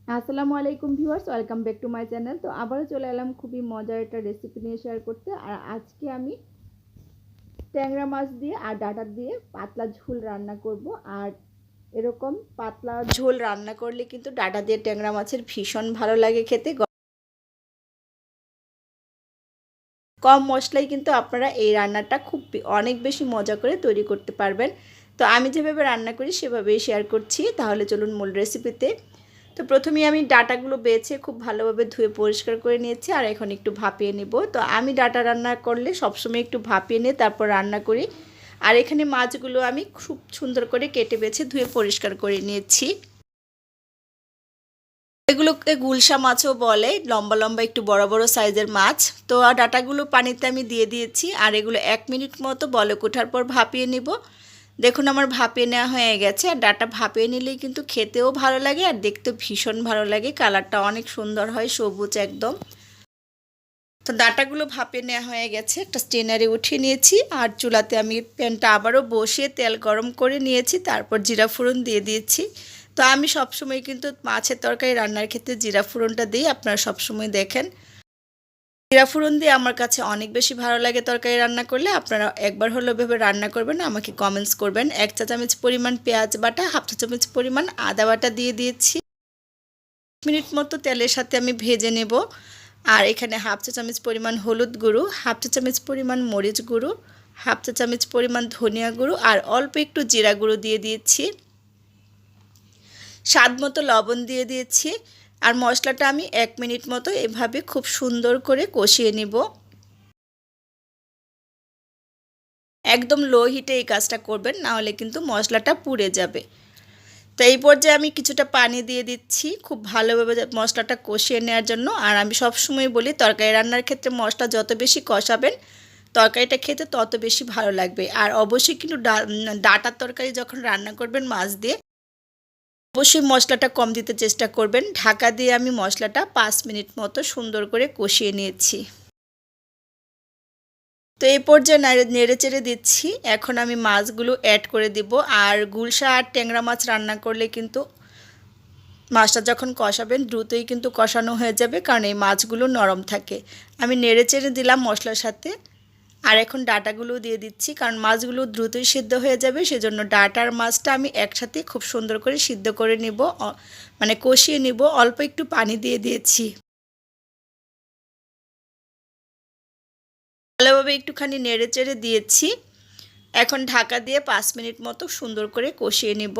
আসসালামু আলাইকুম viewers, welcome back to my channel. তো আবারও চলে এলাম খুবই মজার একটা রেসিপি নিয়ে শেয়ার করতে। আর আজকে আমি ট্যাংরা মাছ দিয়ে আর ডাঁটা দিয়ে পাতলা ঝোল রান্না করব। আর এরকম পাতলা ঝোল রান্না করলে কিন্তু ডাঁটা দিয়ে ট্যাংরা মাছের ভীষণ ভালো লাগে খেতে। কম মশলায় কিন্তু আপনারা এই রান্নাটা অনেক বেশি মজা করে তৈরি করতে পারবেন। তো আমি যেভাবে রান্না করি সেভাবেই শেয়ার করছি। তাহলে চলুন মূল রেসিপিতে। তো প্রথমেই আমি ডাটাগুলো বেছে খুব ভালোভাবে ধুয়ে পরিষ্কার করে নিয়েছি, আর এখন একটু ভাপিয়ে নিব। তো আমি ডাটা রান্না করলে সবসময় একটু ভাপিয়ে নিয়ে তারপর রান্না করি। আর এখানে মাছগুলো আমি খুব সুন্দর করে কেটে বেছে ধুয়ে পরিষ্কার করে নিয়েছি। এগুলোকে গুলশা মাছও বলে, লম্বা লম্বা একটু বড় বড় সাইজের মাছ। তো আর ডাটাগুলো পানিতে আমি দিয়ে দিয়েছি, আর এগুলো 1 মিনিট মতো বলক ওঠার পর ভাপিয়ে নিব। দেখুন আমার ভাপিয়ে নেওয়া হয়ে গেছে। আর ডাটা ভাপিয়ে নিলেই কিন্তু খেতেও ভালো লাগে আর দেখতেও ভীষণ ভালো লাগে, কালারটা অনেক সুন্দর হয়, সবুজ একদম। তো ডাটাগুলো ভাপিয়ে নেওয়া হয়ে গেছে, একটা স্টেনারে উঠিয়ে নিয়েছি। আর চুলাতে আমি প্যানটা আবারও বসিয়ে তেল গরম করে নিয়েছি, তারপর জিরা ফোড়ন দিয়ে দিয়েছি। তো আমি সবসময় কিন্তু মাছের তরকারি রান্নার ক্ষেত্রে জিরা ফোড়নটা দিই, আপনারা সবসময় দেখেন। জিরা ফোড়ন দিয়ে আমার কাছে অনেক বেশি ভালো লাগে তরকারি রান্না করলে। আপনারা একবার হলেও ভেবে রান্না করবেন, আমাকে কমেন্টস করবেন। 1 চা চামচ পরিমাণ পেঁয়াজ বাটা, 1/2 চা চামচ পরিমাণ আদা বাটা দিয়ে দিয়েছি। মিনিট মতো তেলের সাথে আমি ভেজে নেব। আর এখানে 1/2 চা চামচ পরিমাণ হলুদ গুঁড়ো, 1/2 চা চামচ পরিমাণ মরিচ গুঁড়ো, 1/2 চা চামচ পরিমাণ ধনিয়া গুঁড়ো আর অল্প একটু জিরা গুঁড়ো দিয়ে দিয়েছি। স্বাদ মতো লবণ দিয়ে দিয়েছি। আর মশলাটা আমি 1 মিনিট মতো এভাবে খুব সুন্দর করে কষিয়ে নিব। একদম লো হিটে এই কাজটা করবেন, না হলে কিন্তু মশলাটা পুড়ে যাবে। তো এই পর্যায়ে আমি কিছুটা পানি দিয়ে দিচ্ছি খুব ভালোভাবে মশলাটা কষিয়ে নেওয়ার জন্য। আর আমি সবসময় বলি, তরকারি রান্নার ক্ষেত্রে মশলা যত বেশি কষাবেন তরকারিটা খেতে তত বেশি ভালো লাগবে। আর অবশ্যই কিন্তু ডাঁটার তরকারি যখন রান্না করবেন মাছ দিয়ে, অবশ্যই মশলাটা কম দিতে চেষ্টা করবেন। ঢাকা দিয়ে আমি মশলাটা 5 মিনিট মতো সুন্দর করে কষিয়ে নিয়েছি। তো এই পর্যায়ে নেড়ে চেড়ে দিচ্ছি। এখন আমি মাছগুলো অ্যাড করে দিব। আর গুলশা আর ট্যাংরা মাছ রান্না করলে কিন্তু মাছটা যখন কষাবেন দ্রুতই কিন্তু কষানো হয়ে যাবে, কারণ এই মাছগুলো নরম থাকে। আমি নেড়ে চেড়ে দিলাম মশলার সাথে। আর এখন ডাঁটাগুলো দিয়ে দিচ্ছি, কারণ মাছগুলো দ্রুতই সিদ্ধ হয়ে যাবে, সেজন্য ডাঁটা আর মাছটা আমি একসাথে খুব সুন্দর করে সিদ্ধ করে নিব, মানে কষিয়ে নিব। অল্প একটু পানি দিয়ে দিয়েছি। ভালোভাবে একটুখানি নেড়ে চেড়ে দিয়েছি। এখন ঢাকা দিয়ে 5 মিনিট মতো সুন্দর করে কষিয়ে নিব।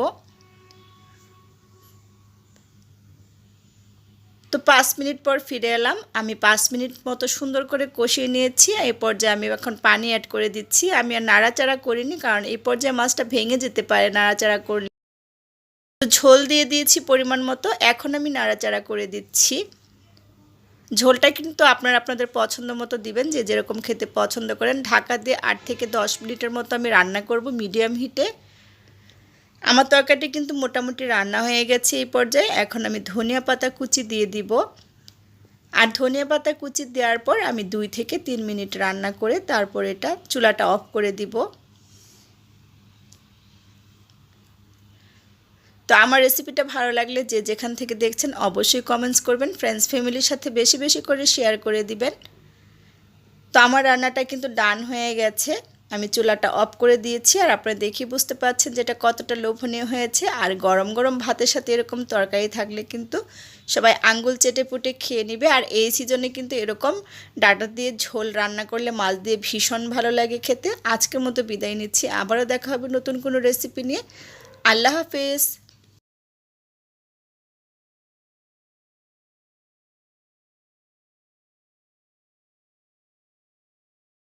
তো 5 মিনিট পর ফিরে এলাম। আমি 5 মিনিট মতো সুন্দর করে কষিয়ে নিয়েছি। এই পর্যায়ে আমি এখন পানি অ্যাড করে দিচ্ছি। আমি আর নাড়াচাড়া করিনি, কারণ এই পর্যায়ে মাছটা ভেঙে যেতে পারে নাড়াচাড়া করলে। ঝোল দিয়ে দিয়েছি পরিমাণ মতো। এখন আমি নাড়াচাড়া করে দিচ্ছি। ঝোলটা কিন্তু আপনারা আপনাদের পছন্দ মতো দিবেন, যে যেরকম খেতে পছন্দ করেন। ঢাকা দিয়ে 8 থেকে 10 মিনিটের মতো আমি রান্না করব মিডিয়াম হিটে। আমার তরকারিটি কিন্তু মোটামুটি রান্না হয়ে গেছে। এই পর্যায়ে এখন আমি ধনিয়া পাতা কুচি দিয়ে দিব। আর ধনিয়া পাতা কুচি দেওয়ার পর আমি 2 থেকে 3 মিনিট রান্না করে তারপর এটা চুলাটা অফ করে দিব। তো আমার রেসিপিটা ভালো লাগলে যে যেখান থেকে দেখছেন অবশ্যই কমেন্টস করবেন, ফ্রেন্ডস ফ্যামিলির সাথে বেশি বেশি করে শেয়ার করে দিবেন। তো আমার রান্নাটা কিন্তু ডান হয়ে গেছে। আমি চুলাটা অফ করে দিয়েছি, আর আপনারা দেখি বুঝতে পারছেন যেটা কতটা লোভনীয় হয়েছে। আর গরম গরম ভাতের সাথে এরকম তরকারি থাকলে কিন্তু সবাই আঙ্গুল চেটে পুটে খেয়ে নেবে। আর এই সিজনে কিন্তু এরকম ডাঁটা দিয়ে ঝোল রান্না করলে মাছ দিয়ে ভীষণ ভালো লাগে খেতে। আজকের মতো বিদায় নিচ্ছি, আবারও দেখা হবে নতুন কোনো রেসিপি নিয়ে। আল্লাহ হাফেজ।